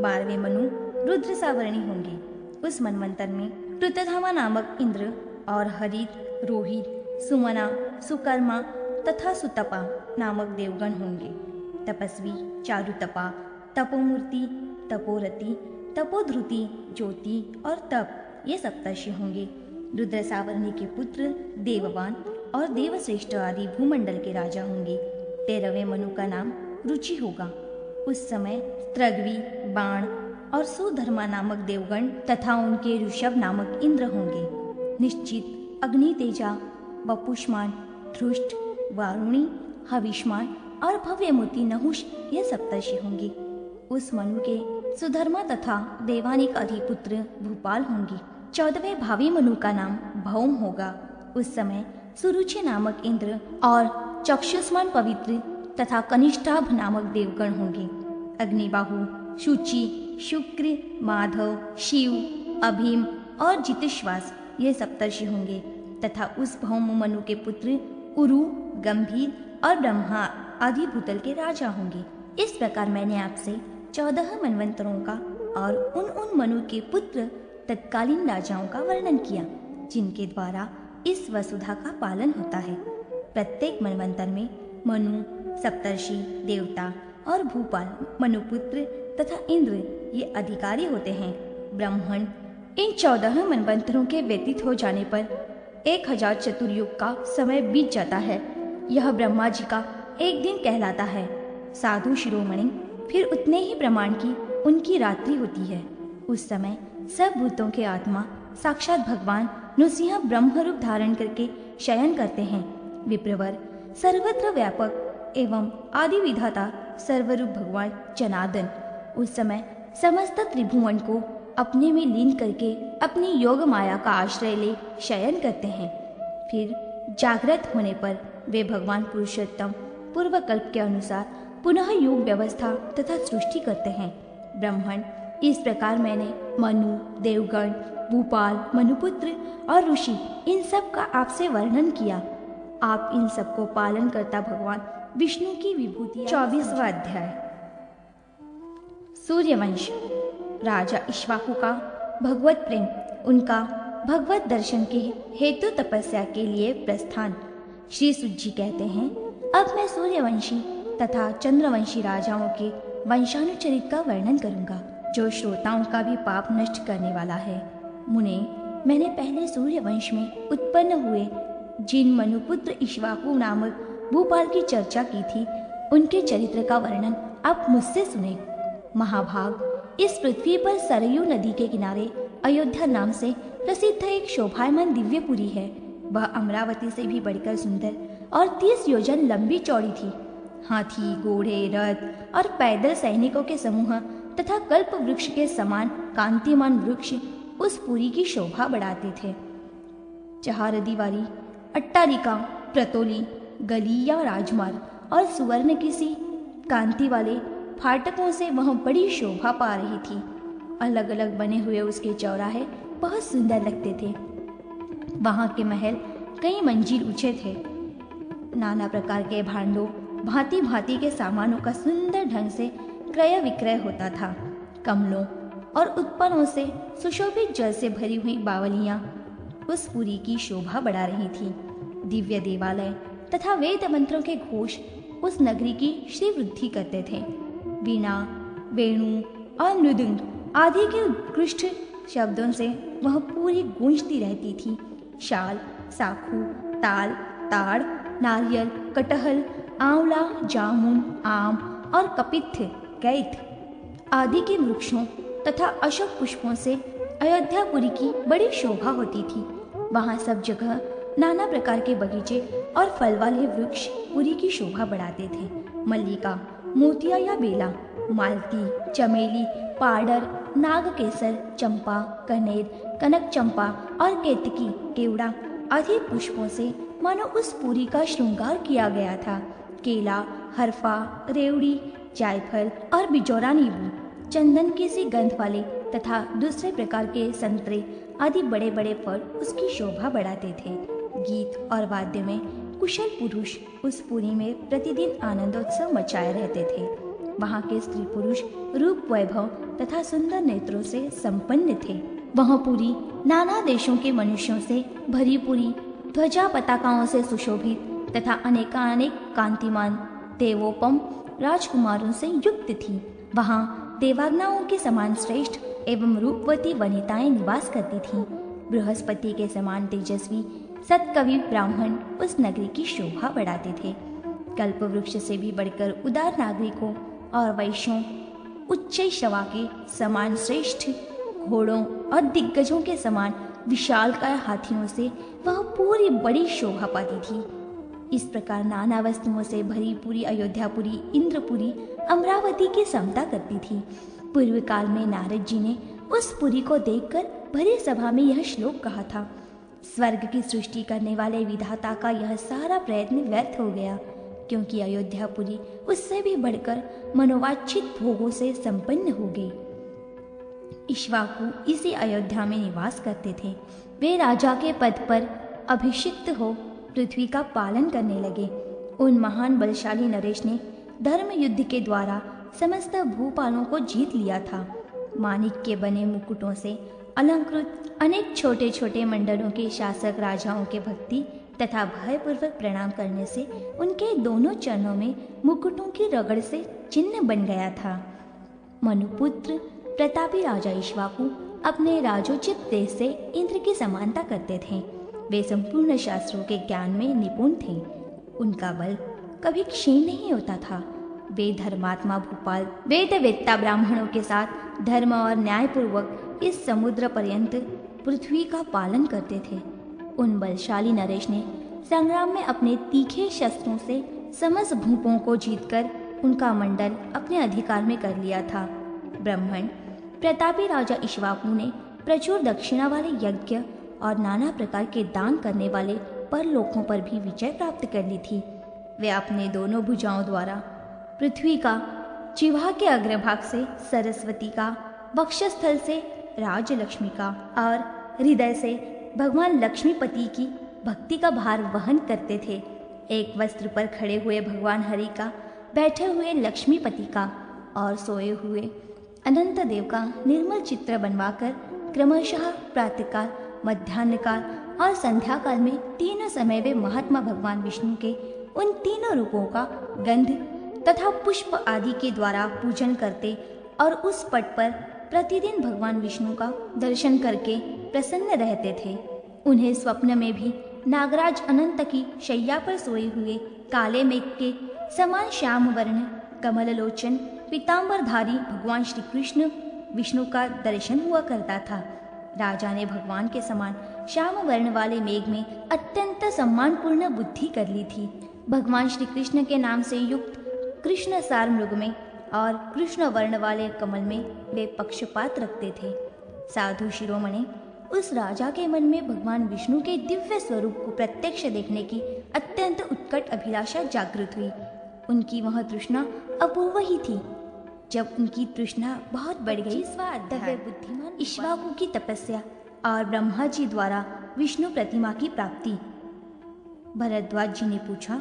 12वें मनु रुद्र सावर्णी होंगे। उस मनवंतर में कृतधामा नामक इंद्र और हरित, रोहित, सुमना, सुकर्मा तथा सुतपा नामक देवगण होंगे। तपस्वी, चारुतपा, तपोमूर्ति, तपोरति, तपोध्रुति, ज्योति और तप ये सप्तर्षि होंगे। रुद्र सावर्णी के पुत्र देववान और देवश्रेष्ठ आदि भूमंडल के राजा होंगे। 13वें मनु का नाम रुचि होगा। उस समय त्रग्वी, बाण और सुधर्मा नामक देवगण तथा उनके ऋषभ नामक इंद्र होंगे। निश्चित, अग्नि तेजा, वपुष्मान, धृष्ट, वारुणी, हविष्मान और भव्यमूर्ति नहुष ये सप्तर्षि होंगे। उस मनु के सुधर्मा तथा देवानिक अधिपुत्र भूपाल होंगे। 14वें भावी मनु का नाम भौम होगा। उस समय सुरुचि नामक इंद्र और चक्षुष्मान पवित्र तथा कनिष्ठाभ नामक देवगण होंगे। अग्निबाहु, शुचि, शुक्र, माधव, शिव, अभीम और जितश्वास ये सप्तर्षि होंगे तथा उस भौम मनु के पुत्र उरु, गंभीर और ब्रह्मा आदि भूतल के राजा होंगे। इस प्रकार मैंने आपसे 14 मनवंतरों का और उन मनु के पुत्र तत्कालीन राजाओं का वर्णन किया जिनके द्वारा इस वसुधा का पालन होता है। प्रत्येक मनवंतर में मनु, सप्तर्षि, देवता और भूपाल, मनुपुत्र तथा इंद्र ये अधिकारी होते हैं। ब्राह्मण इन 14 मनवंतरों के व्यतीत हो जाने पर 1000 चतुर्युग का समय बीत जाता है। यह ब्रह्मा जी का एक दिन कहलाता है। साधु शिरोमणि फिर उतने ही प्रमाण की उनकी रात्रि होती है। उस समय सब भूतों के आत्मा साक्षात भगवान नृसिंह ब्रह्म रूप धारण करके शयन करते हैं। विप्रवर, सर्वत्र व्यापक एवं आदि विधाता सर्वरूप भगवान जनार्दन उस समय समस्त त्रिभुवन को अपने में लीन करके अपनी योग माया का आश्रय ले शयन करते हैं। फिर जागृत होने पर वे भगवान पुरुषोत्तम पूर्व कल्प के अनुसार पुनः योग व्यवस्था तथा सृष्टि करते हैं। ब्राह्मण, इस प्रकार मैंने मनु, देवगण, भूपाल, मनुपुत्र और ऋषि इन सब का आपसे वर्णन किया। आप इन सबको पालन करता भगवान विष्णु की विभूति। 24वां अध्याय। सूर्यवंश। राजा इक्ष्वाकु का भगवत प्रेम, उनका भगवत दर्शन के हेतु तपस्या के लिए प्रस्थान। श्री सुत जी कहते हैं, अब मैं सूर्यवंशी तथा चंद्रवंशी राजाओं के वंशानुचरित का वर्णन करूंगा, जो श्रोताओं का भी पाप नष्ट करने वाला है। मुने, मैंने पहले सूर्य वंश में उत्पन्न हुए जिन मनुपुत्र इक्ष्वाकु नामक भूपाल की चर्चा की थी, उनके चरित्र का वर्णन आप मुझसे सुने। महाभाग, इस पृथ्वी पर सरयू नदी के किनारे अयोध्या नाम से प्रसिद्ध एक शोभायमान दिव्यपुरी है। वह अमरावती से भी बढ़कर सुंदर और 30 योजन लंबी चौड़ी थी। हाथी, घोड़े, रथ और पैदल सैनिकों के समूह तथा कल्प वृक्ष के समान कांतिमान वृक्ष उस पुरी की शोभा बढ़ाते थे। चहार दीवारी, अट्टालिका, प्रतोली, गली या राजमार्ग और सुवर्ण किसी कांति वाले फाटकों से वह बड़ी शोभा पा रही थी। अलग अलग बने हुए उसके चौराहे बहुत सुंदर लगते थे। वहाँ के महल कई मंजिल ऊंचे थे। नाना प्रकार के भांडों, भांति भांति के सामानों का सुंदर ढंग से क्रय विक्रय होता था। कमलों और उत्पन्नों से सुशोभित जल से भरी हुई बावलियां उस पुरी की शोभा बढ़ा रही थी। दिव्य देवालय तथा वेद मंत्रों के घोष उस नगरी की श्री वृद्धि करते थे। वीणा, वेणु और मृदंग आदि के उत्कृष्ट शब्दों से वह पूरी गूंजती रहती थी। शाल, साखू, ताल, ताड़, नारियल, कटहल, आंवला, जामुन, आम और कपित्थ, कैथ आदि के वृक्षों तथा अशोक पुष्पों से अयोध्यापुरी की बड़ी शोभा होती थी। वहाँ सब जगह नाना प्रकार के बगीचे और फल वाले वृक्ष पुरी की शोभा बढ़ाते थे। मल्लिका, मोतिया या बेला, मालती, चमेली, पाडर, नागकेसर, चंपा, कनेर, कनक चंपा और केतकी, केवड़ा आदि पुष्पों से मानो उस पुरी का श्रृंगार किया गया था। केला, हरफा, रेवड़ी, जायफल और बिजौरा नींबू, चंदन के सी गंध वाले तथा दूसरे प्रकार के संतरे आदि बड़े बड़े फल उसकी शोभा बढ़ाते थे। गीत और वाद्य में कुशल पुरुष उस पुरी में प्रतिदिन आनंदोत्सव मचाए रहते थे। वहाँ के स्त्री पुरुष रूप, वैभव तथा सुंदर नेत्रों से संपन्न थे। वह पुरी नाना देशों के मनुष्यों से भरी पुरी, ध्वजा पताकाओं से सुशोभित तथा अनेकानेक कांतिमान देवोपम राजकुमारों से युक्त थी। वहाँ देवाग्नाओं के समान श्रेष्ठ एवं रूपवती वनिताएं निवास करती थीं। बृहस्पति के समान तेजस्वी सत्कवि ब्राह्मण उस नगरी की शोभा बढ़ाते थे। कल्प वृक्ष से भी बढ़कर उदार नागरिकों और वैश्यों, उच्च श्रवा के समान श्रेष्ठ घोड़ों और दिग्गजों के समान विशालकाय हाथियों से वह पूरी बड़ी शोभा पाती थी। इस प्रकार नाना वस्तुओं से भरी पूरी अयोध्यापुरी इंद्रपुरी अमरावती की समता करती थी। पूर्व काल में नारद जी ने उस पुरी को देखकर भरी सभा में यह श्लोक कहा था, स्वर्ग की सृष्टि करने वाले विधाता का यह सारा प्रयत्न व्यर्थ हो गया, क्योंकि अयोध्यापुरी उससे भी बढ़कर मनोवांछित भोगों से संपन्न हो गई। इक्ष्वाकु इसी अयोध्या में निवास करते थे। वे राजा के पद पर अभिषिक्त हो पृथ्वी का पालन करने लगे। उन महान बलशाली नरेश ने धर्म युद्ध के द्वारा समस्त भूपालों को जीत लिया था। माणिक के बने मुकुटों से अलंकृत अनेक छोटे छोटे मंडलों के शासक राजाओं के भक्ति तथा भयपूर्वक प्रणाम करने से उनके दोनों चरणों में मुकुटों की रगड़ से चिन्ह बन गया था। मनुपुत्र प्रतापी राजा इक्ष्वाकु अपने राजोचित तेज से इंद्र की समानता करते थे। वे संपूर्ण शास्त्रों के ज्ञान में निपुण थे। उनका बल कभी क्षीण नहीं होता था। वे धर्मात्मा भूपाल वेदवेत्ता ब्राह्मणों के साथ धर्म और न्यायपूर्वक इस समुद्र पर्यंत पृथ्वी का पालन करते थे। उन बलशाली नरेश ने संग्राम में अपने तीखे शस्त्रों से समस्त भूपों को जीतकर उनका मंडल अपने अधिकार में कर लिया था। ब्राह्मण प्रतापी राजा इक्ष्वाकु ने प्रचुर दक्षिणा वाले यज्ञ और नाना प्रकार के दान करने वाले परलोकों पर भी विजय प्राप्त कर ली थी। वे अपने दोनों भुजाओं द्वारा पृथ्वी का, जिह्वा के अग्रभाग से सरस्वती का, वक्षस्थल से राजलक्ष्मी का और हृदय से भगवान लक्ष्मीपति की भक्ति का भार वहन करते थे। एक वस्त्र पर खड़े हुए भगवान हरि का, बैठे हुए लक्ष्मीपति का और सोए हुए अनंत देव का निर्मल चित्र बनवाकर क्रमशः प्रातःकाल, मध्याह्न काल और संध्या काल में तीनों समय वे महात्मा भगवान विष्णु के उन तीनों रूपों का गंध तथा पुष्प आदि के द्वारा पूजन करते और उस पट पर प्रतिदिन भगवान विष्णु का दर्शन करके प्रसन्न रहते थे। उन्हें स्वप्न में भी नागराज अनंत की शैया पर सोए हुए काले मेघ के समान श्याम वर्ण कमल लोचन पीतांबरधारी भगवान श्री कृष्ण विष्णु का दर्शन हुआ करता था। राजा ने भगवान के समान श्याम वर्ण वाले मेघ में अत्यंत सम्मानपूर्ण बुद्धि कर ली थी। भगवान श्री कृष्ण के नाम से युक्त कृष्ण सार मृग में और कृष्ण वर्ण वाले कमल में वे पक्षपात रखते थे। साधु शिरोमणि, उस राजा के मन में भगवान विष्णु के दिव्य स्वरूप को प्रत्यक्ष देखने की अत्यंत उत्कट अभिलाषा जागृत हुई। उनकी वह तृष्णा अपूर्व ही थी। जब उनकी तृष्णा बहुत बढ़ गई, दिव्य बुद्धिमान इक्ष्वाकु की तपस्या और ब्रह्मा जी द्वारा विष्णु प्रतिमा की प्राप्ति। भरद्वाज जी ने पूछा,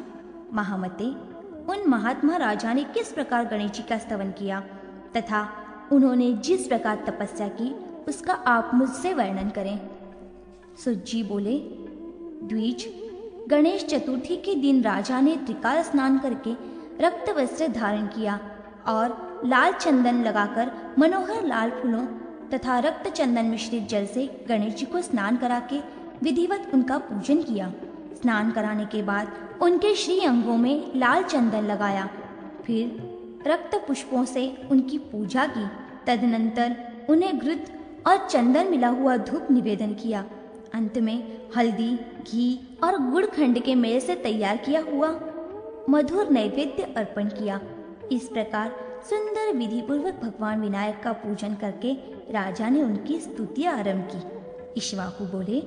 महामते, उन महात्मा राजा ने किस प्रकार गणेश जी का स्तवन किया तथा उन्होंने जिस प्रकार तपस्या की उसका आप मुझसे वर्णन करें। सुत जी बोले, द्विज, गणेश चतुर्थी के दिन राजा ने त्रिकाल स्नान करके रक्त वस्त्र धारण किया और लाल चंदन लगाकर मनोहर लाल फूलों तथा रक्त चंदन मिश्रित जल से गणेश जी को स्नान करा के विधिवत उनका पूजन किया। स्नान कराने के बाद उनके श्री अंगों में लाल चंदन लगाया, फिर रक्त पुष्पों से उनकी पूजा की। तदनंतर उन्हें घृत और चंदन मिला हुआ धूप निवेदन किया। अंत में हल्दी, घी और गुड़ खंड के मेल से तैयार किया हुआ मधुर नैवेद्य अर्पण किया। इस प्रकार सुंदर विधि पूर्वक भगवान विनायक का पूजन करके राजा ने उनकी स्तुति आरंभ की। इक्ष्वाकु बोले,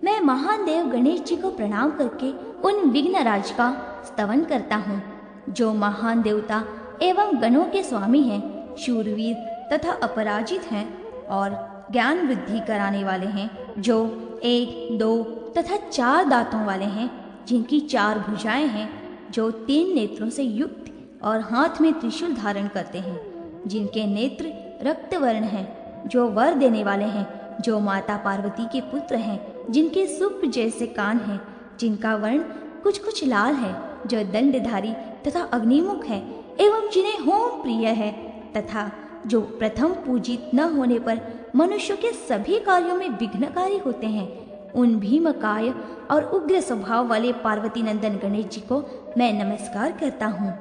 मैं महान देव गणेश जी को प्रणाम करके उन विघ्नराज का स्तवन करता हूँ, जो महान देवता एवं गणों के स्वामी हैं, शूरवीर तथा अपराजित हैं और ज्ञान वृद्धि कराने वाले हैं, जो 1, 2 तथा 4 दांतों वाले हैं, जिनकी 4 भुजाएं हैं, जो 3 नेत्रों से युक्त और हाथ में त्रिशूल धारण करते हैं, जिनके नेत्र रक्त वर्ण हैं, जो वर देने वाले हैं, जो माता पार्वती के पुत्र हैं, जिनके सुप जैसे कान हैं, जिनका वर्ण कुछ कुछ लाल है, जो दंडधारी तथा अग्निमुख है एवं जिन्हें होम प्रिय है, तथा जो प्रथम पूजित न होने पर मनुष्य के सभी कार्यों में विघ्नकारी होते हैं, उन भीमकाय और उग्र स्वभाव वाले पार्वती नंदन गणेश जी को मैं नमस्कार करता हूँ,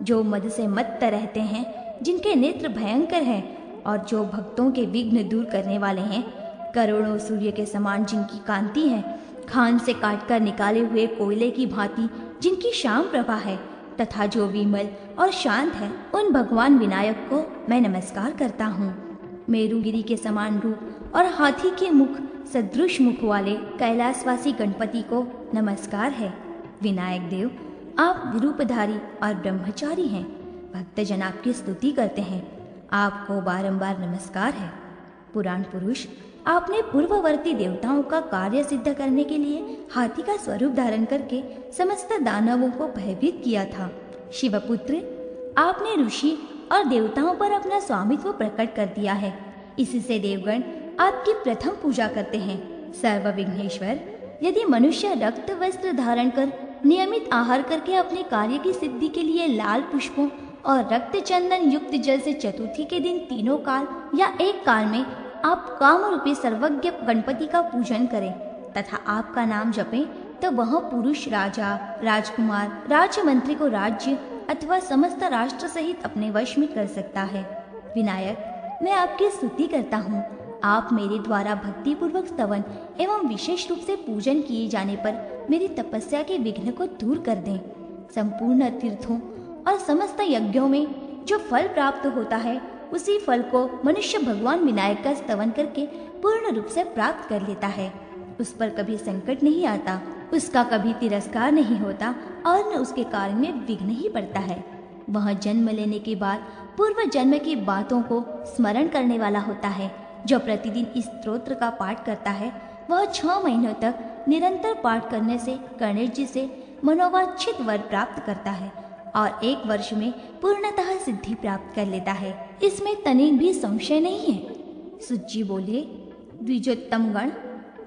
जो मद से मत्त रहते हैं, जिनके नेत्र भयंकर हैं और जो भक्तों के विघ्न दूर करने वाले हैं, करोड़ों सूर्य के समान जिनकी कांति है, खान से काटकर निकाले हुए कोयले की भांति जिनकी श्याम प्रभा है, तथा जो विमल और शांत है, उन भगवान विनायक को मैं नमस्कार करता हूँ। मेरुगिरी के समान रूप और हाथी के मुख सदृश मुख वाले कैलाशवासी गणपति को नमस्कार है। विनायक देव, आप विरूपधारी और ब्रह्मचारी हैं। भक्तजन आपकी स्तुति करते हैं, आपको बारंबार नमस्कार है। पुराण पुरुष, आपने पूर्ववर्ती देवताओं का कार्य सिद्ध करने के लिए हाथी का स्वरूप धारण करके समस्त दानवों को भयभीत किया था। शिवपुत्र, आपने ऋषि और देवताओं पर अपना स्वामित्व प्रकट कर दिया है। इससे देवगण आपकी प्रथम पूजा करते हैं। सर्व विघ्नेश्वर, यदि मनुष्य रक्त वस्त्र धारण कर नियमित आहार करके अपने कार्य की सिद्धि के लिए लाल पुष्पों और रक्त चंदन युक्त जल से चतुर्थी के दिन तीनों काल या एक काल में आप काम रूपी सर्वज्ञ गणपति का पूजन करें तथा आपका नाम जपें, तो वह पुरुष राजा, राजकुमार, राजमंत्री को राज्य अथवा समस्त राष्ट्र सहित अपने वश में कर सकता है। विनायक, मैं आपकी स्तुति करता हूँ। आप मेरे द्वारा भक्ति पूर्वक स्तवन एवं विशेष रूप से पूजन किए जाने पर मेरी तपस्या के विघ्न को दूर कर दें। संपूर्ण तीर्थों और समस्त यज्ञों में जो फल प्राप्त होता है, उसी फल को मनुष्य भगवान विनायक का स्तवन करके पूर्ण रूप से प्राप्त कर लेता है। उस पर कभी संकट नहीं आता, उसका कभी तिरस्कार नहीं होता और न उसके कार्य में विघ्न ही पड़ता है। वह जन्म लेने के बाद पूर्व जन्म की बातों को स्मरण करने वाला होता है। जो प्रतिदिन इस स्तोत्र का पाठ करता है, वह 6 महीनों तक निरंतर पाठ करने से गणेश जी से मनोवांछित वर प्राप्त करता है और 1 वर्ष में पूर्णतः सिद्धि प्राप्त कर लेता है। इसमें तनिक भी संशय नहीं है। सुत जी बोले, द्विजोत्तम गण,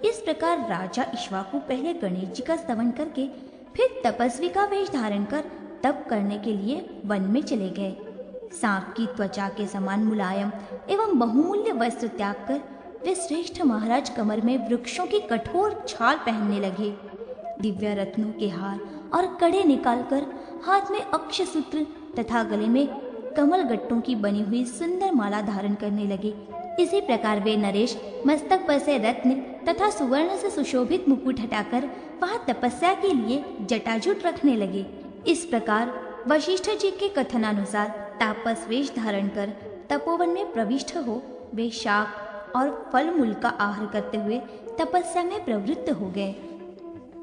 इस प्रकार राजा इक्ष्वाकु पहले गणेश जी का स्तवन करके फिर तपस्वी का वेश धारण कर तप करने के लिए वन में चले गए। सांप की त्वचा के समान मुलायम एवं बहुमूल्य वस्त्र त्याग कर वे श्रेष्ठ महाराज कमर में वृक्षों की कठोर छाल पहनने लगे। दिव्य रत्नों के हार और कड़े निकालकर हाथ में अक्षसूत्र तथा गले में कमल गट्टों की बनी हुई सुंदर माला धारण करने लगे। इसी प्रकार वे नरेश मस्तक पर से रत्न तथा सुवर्ण से सुशोभित मुकुट हटाकर वहां तपस्या के लिए जटाजूट रखने लगे। इस प्रकार वशिष्ठ जी के कथनानुसार तापस वेश धारण कर तपोवन में प्रविष्ट हो वे शाक और फल मूल का आहार करते हुए तपस्या में प्रवृत्त हो गए।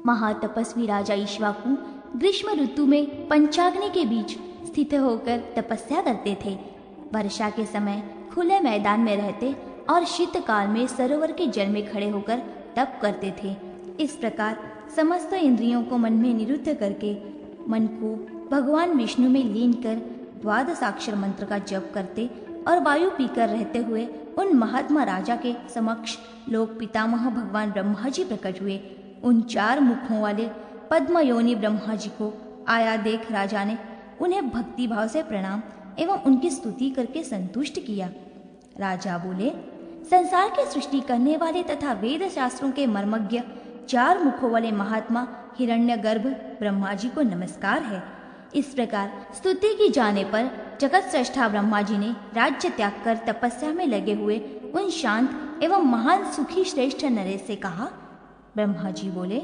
महातपस्वी राजा इक्ष्वाकु ग्रीष्म ऋतु में पंचाग्नि के बीच स्थित होकर तपस्या करते थे। वर्षा के समय खुले मैदान में रहते और शीतकाल में सरोवर के जल में खड़े होकर तप करते थे। इस प्रकार समस्त इंद्रियों को मन में निरुद्ध करके मन को भगवान विष्णु में लीन कर द्वादशाक्षर मंत्र का जप करते और वायु पीकर रहते हुए उन महात्मा राजा के समक्ष लोक पितामह भगवान ब्रह्मा जी प्रकट हुए। उन 4 मुखों वाले पद्मयोनि ब्रह्मा जी को आया देख राजा ने उन्हें भक्ति भाव से प्रणाम एवं उनकी स्तुति करके संतुष्ट किया। राजा बोले, संसार की सृष्टि करने वाले तथा वेद शास्त्रों के मर्मज्ञ 4 मुखों वाले महात्मा हिरण्यगर्भ ब्रह्मा जी को नमस्कार है। इस प्रकार स्तुति की जाने पर जगत श्रेष्ठा ब्रह्मा जी ने राज्य त्याग कर तपस्या में लगे हुए उन शांत एवं महान सुखी श्रेष्ठ नरेश से कहा। ब्रह्मा जी बोले,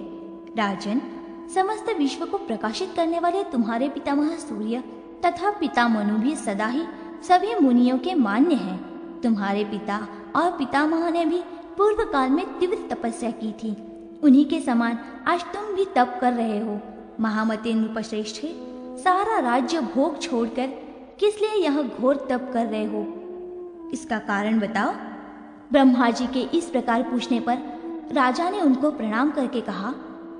राजन, समस्त विश्व को प्रकाशित करने वाले तुम्हारे पितामह सूर्य तथा पिता मनु भी सदा ही सभी मुनियों के मान्य हैं। तुम्हारे पिता और पितामह ने भी पूर्व काल में तीव्र तपस्या की थी। उन्हीं के समान आज तुम भी तप कर रहे हो। महामते नृपश्रेष्ठ, सारा राज्य भोग छोड़कर किस लिए यह घोर तप कर रहे हो? इसका कारण बताओ। ब्रह्मा जी के इस प्रकार पूछने पर राजा ने उनको प्रणाम करके कहा,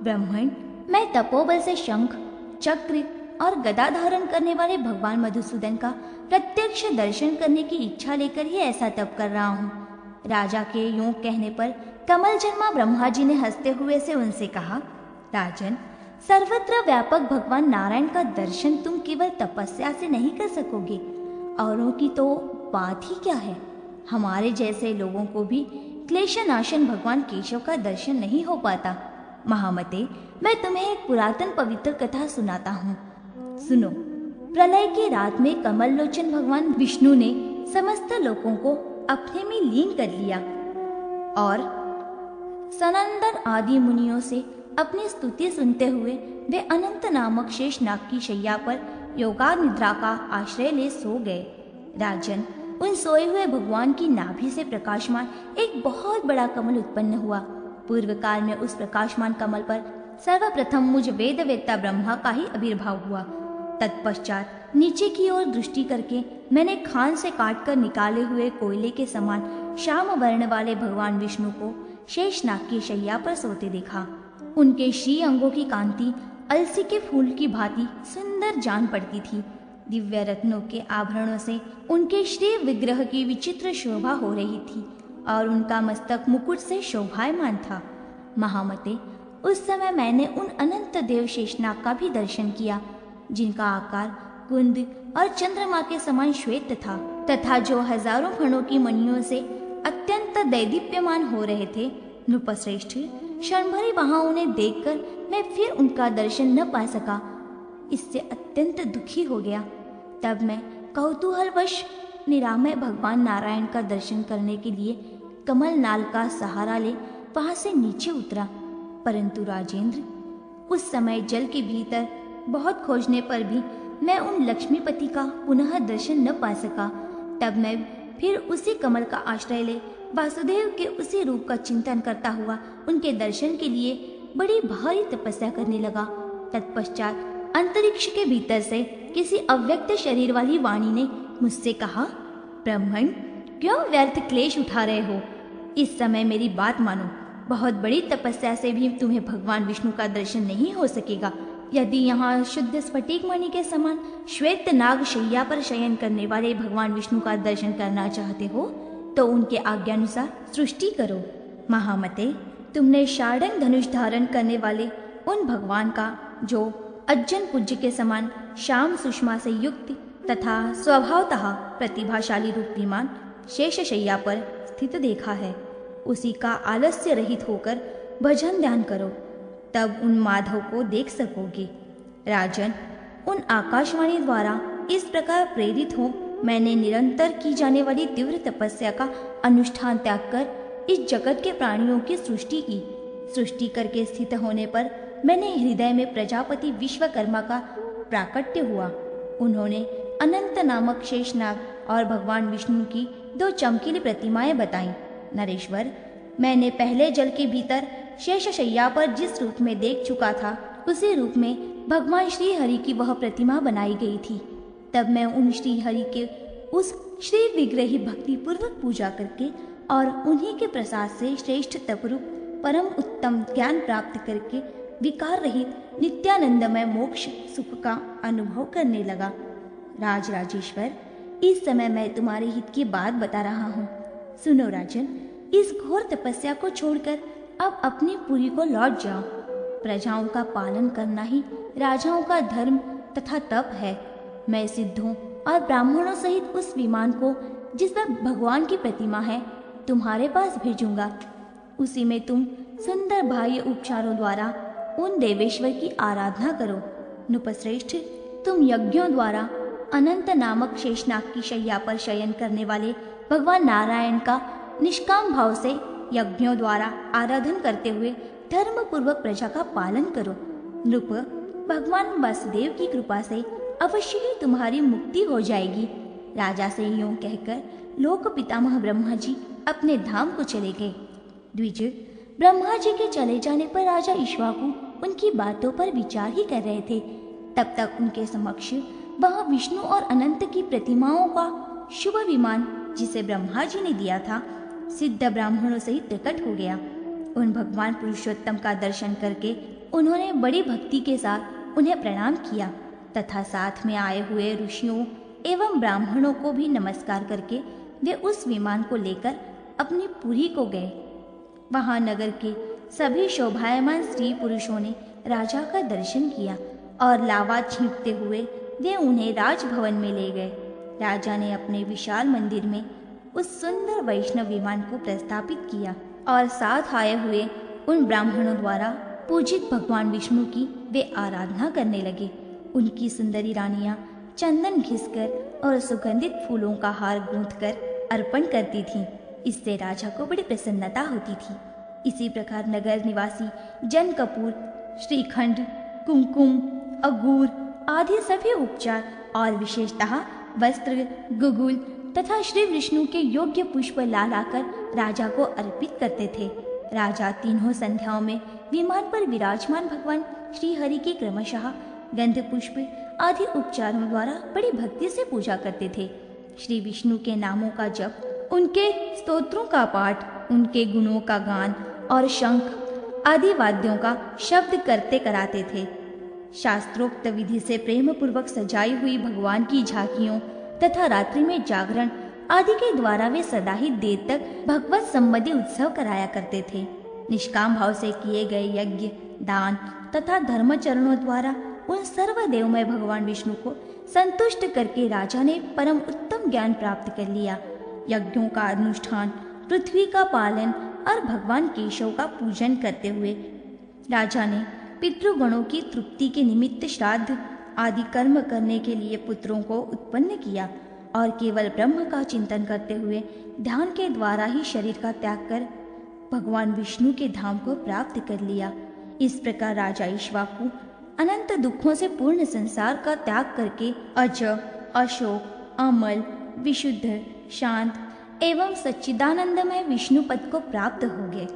ब्राह्मण, मैं तपोबल से शंख, चक्र और गदा धारण करने वाले भगवान मधुसूदन का प्रत्यक्ष दर्शन करने की इच्छा लेकर ही ऐसा तप कर रहा हूँ। राजा के यूं कहने पर कमल जन्मा ब्रह्मा जी ने हंसते हुए से उनसे कहा, राजन, सर्वत्र व्यापक भगवान नारायण का दर्शन तुम केवल तपस्या से नहीं कर सकोगे, औरों की तो बात ही क्या है। हमारे जैसे लोगों को भी क्लेशनाशन भगवान केशव का दर्शन नहीं हो पाता। महामते, मैं तुम्हें एक पुरातन पवित्र कथा सुनाता हूँ, सुनो। प्रलय की रात में कमल लोचन भगवान विष्णु ने समस्त लोगों को अपने में लीन कर लिया और सनंदन आदि मुनियों से अपनी स्तुति सुनते हुए वे अनंत नामक शेष नाग की शैया पर योगा निद्रा का आश्रय ले सो गए। राजन, उन सोए हुए भगवान की नाभि से प्रकाशमान एक बहुत बड़ा कमल उत्पन्न हुआ। पूर्व काल में उस प्रकाशमान कमल पर सर्वप्रथम मुझ वेदवेत्ता ब्रह्मा का ही आविर्भाव हुआ। तत्पश्चात नीचे की ओर दृष्टि करके मैंने खान से काटकर निकाले हुए कोयले के समान श्याम वर्ण वाले भगवान विष्णु को शेषनाग की शैया पर सोते देखा। उनके श्री अंगों की कांति अलसी के फूल की भांति सुंदर जान पड़ती थी। दिव्य रत्नों के आभरणों से उनके श्री विग्रह की विचित्र शोभा हो रही थी और उनका मस्तक मुकुट से शोभायमान था। महामते, उस समय मैंने उन अनंत देव शेषनाग का भी दर्शन किया, जिनका आकार कुंद और चंद्रमा के समान श्वेत था तथा जो हजारों फणों की मणियों से अत्यंत दैदीप्यमान हो रहे थे। नृपश्रेष्ठ, क्षण भरी वहां उन्हें देखकर मैं फिर उनका दर्शन न पा सका। इससे अत्यंत दुखी हो गया। तब मैं कौतूहलवश निरामय भगवान नारायण का दर्शन करने के लिए कमल नाल का सहारा ले वहां से नीचे उतरा। परंतु राजेंद्र, उस समय जल के भीतर बहुत खोजने पर भी मैं उन लक्ष्मीपति का पुनः दर्शन न पा सका। तब मैं फिर उसी कमल का आश्रय ले वासुदेव के उसी रूप का चिंतन करता हुआ उनके दर्शन के लिए बड़ी भारी तपस्या करने लगा। तत्पश्चात अंतरिक्ष के भीतर से किसी अव्यक्त शरीर वाली वाणी ने मुझसे कहा, ब्राह्मण, क्यों व्यर्थ क्लेश उठा रहे हो? इस समय मेरी बात मानो। बहुत बड़ी तपस्या से भी तुम्हें भगवान विष्णु का दर्शन नहीं हो सकेगा। यदि यहाँ शुद्ध स्फटिक मणि के समान श्वेत नाग शैया पर शयन करने वाले भगवान विष्णु का दर्शन करना चाहते हो तो उनके आज्ञानुसार सृष्टि करो। महामते, तुमने शार्दंग धनुष धारण करने वाले उन भगवान का, जो अज्जन पूज्य के समान श्याम सुषमा से युक्त तथा स्वभावतः प्रतिभाशाली रूप विमान शेषशय्या पर स्थित देखा है। उसी का आलस्य रहित होकर भजन ध्यान करो, तब उन माधव को देख सकोगे। राजन, उन आकाशवाणी द्वारा इस प्रकार प्रेरित हो मैंने निरंतर की जाने वाली तीव्र तपस्या का अनुष्ठान त्याग कर इस जगत के प्राणियों की सृष्टि की। सृष्टि करके स्थित होने पर मैंने हृदय में प्रजापति विश्वकर्मा का प्राकट्य हुआ। उन्होंने अनंत नामक शेषनाग और भगवान विष्णु की 2 चमकीली प्रतिमाएं बताईं। नरेश्वर, मैंने पहले जल के भीतर शेषशय्या पर जिस रूप में देख चुका था, उसी रूप में भगवान श्री हरि की वह प्रतिमा बनाई गई थी। तब मैं उन श्री हरि के उस श्री विग्रही भक्ति पूर्वक पूजा करके और उन्हीं के प्रसाद से श्रेष्ठ तपरूप परम उत्तम ज्ञान प्राप्त करके विकार रहित नित्यानंदमय मोक्ष सुख का अनुभव करने लगा। राजराजेश्वर, इस समय मैं तुम्हारे हित की बात बता रहा हूँ। सुनो राजन, इस घोर तपस्या को छोड़कर अब अपनी पुरी को लौट जाओ। प्रजाओं का पालन करना ही राजाओं का धर्म तथा तप है। मैं सिद्धों और ब्राह्मणों सहित उस विमान को जिसमें भगवान की प्रतिमा है तुम्हारे पास भेजूंगा। उसी में तुम सुंदर बाह्य उपचारों द्वारा उन देवेश्वर की आराधना करो। नृपश्रेष्ठ, तुम यज्ञों द्वारा अनंत नामक शेषनाग की शैया पर शयन करने वाले भगवान नारायण का निष्काम भाव से यज्ञों द्वारा आराधन करते हुए धर्म पूर्वक प्रजा का पालन करो। नृप, भगवान वासुदेव की कृपा से अवश्य ही तुम्हारी मुक्ति हो जाएगी। राजा से यूं कहकर लोक पितामह ब्रह्मा जी अपने धाम को चले गए। द्विज, ब्रह्मा जी के चले जाने पर राजा इक्ष्वाकु उनकी बातों पर विचार ही कर रहे थे। तब तक उनके समक्ष वहां विष्णु और अनंत की प्रतिमाओं का शुभ विमान, जिसे ब्रह्मा जी ने दिया था, सिद्ध ब्राह्मणों सहित प्रकट हो गया। उन भगवान पुरुषोत्तम का दर्शन करके उन्होंने बड़ी भक्ति के साथ उन्हें प्रणाम किया तथा साथ में आए हुए ऋषियों एवं ब्राह्मणों को भी नमस्कार करके वे उस विमान को लेकर अपनी पुरी को गए। वहां नगर के सभी शोभायमान स्त्री पुरुषों ने राजा का दर्शन किया और लावा छींटते हुए वे उन्हें राजभवन में ले गए। राजा ने अपने विशाल मंदिर में उस सुंदर वैष्णव विमान को प्रस्थापित किया और साथ आए हुए उन ब्राह्मणों द्वारा पूजित भगवान विष्णु की वे आराधना करने लगे। उनकी सुंदरी रानियां चंदन घिसकर और सुगंधित फूलों का हार गूंथकर अर्पण करती थीं। इससे राजा को बड़ी प्रसन्नता होती थी। इसी प्रकार नगर निवासी जन कपूर, श्रीखंड, कुमकुम, अगूर आदि सभी उपचार और विशेषतः वस्त्र, गुगुल तथा श्री विष्णु के योग्य पुष्प ला लाकर राजा को अर्पित करते थे। राजा तीनों संध्याओं में विमान पर विराजमान भगवान श्री हरि की क्रमशः गंध पुष्प आदि उपचारों द्वारा बड़ी भक्ति से पूजा करते थे। श्री विष्णु के नामों का जप, उनके स्तोत्रों का पाठ, उनके गुणों का गान और शंख आदि वाद्यों का शब्द करते कराते थे। शास्त्रोक्त विधि से प्रेम पूर्वक सजाई हुई भगवान की झांकियों तथा रात्रि में जागरण आदि के द्वारा वे सदा ही देर तक भगवत संबंधी उत्सव कराया करते थे। निष्काम भाव से किए गए यज्ञ, दान तथा धर्मचरणों द्वारा उन सर्वदेवमय भगवान विष्णु को संतुष्ट करके राजा ने परम उत्तम ज्ञान प्राप्त कर लिया। यज्ञों का अनुष्ठान, पृथ्वी का पालन और भगवान केशव का पूजन करते हुए राजा ने पितृगणों की तृप्ति के निमित्त श्राद्ध आदि कर्म करने के लिए पुत्रों को उत्पन्न किया और केवल ब्रह्म का चिंतन करते हुए ध्यान के द्वारा ही शरीर का त्याग कर भगवान विष्णु के धाम को प्राप्त कर लिया। इस प्रकार राजा इक्ष्वाकु अनंत दुखों से पूर्ण संसार का त्याग करके अज, अशोक, अमल, विशुद्ध, शांत एवं सच्चिदानंदमय विष्णु पद को प्राप्त हो गए।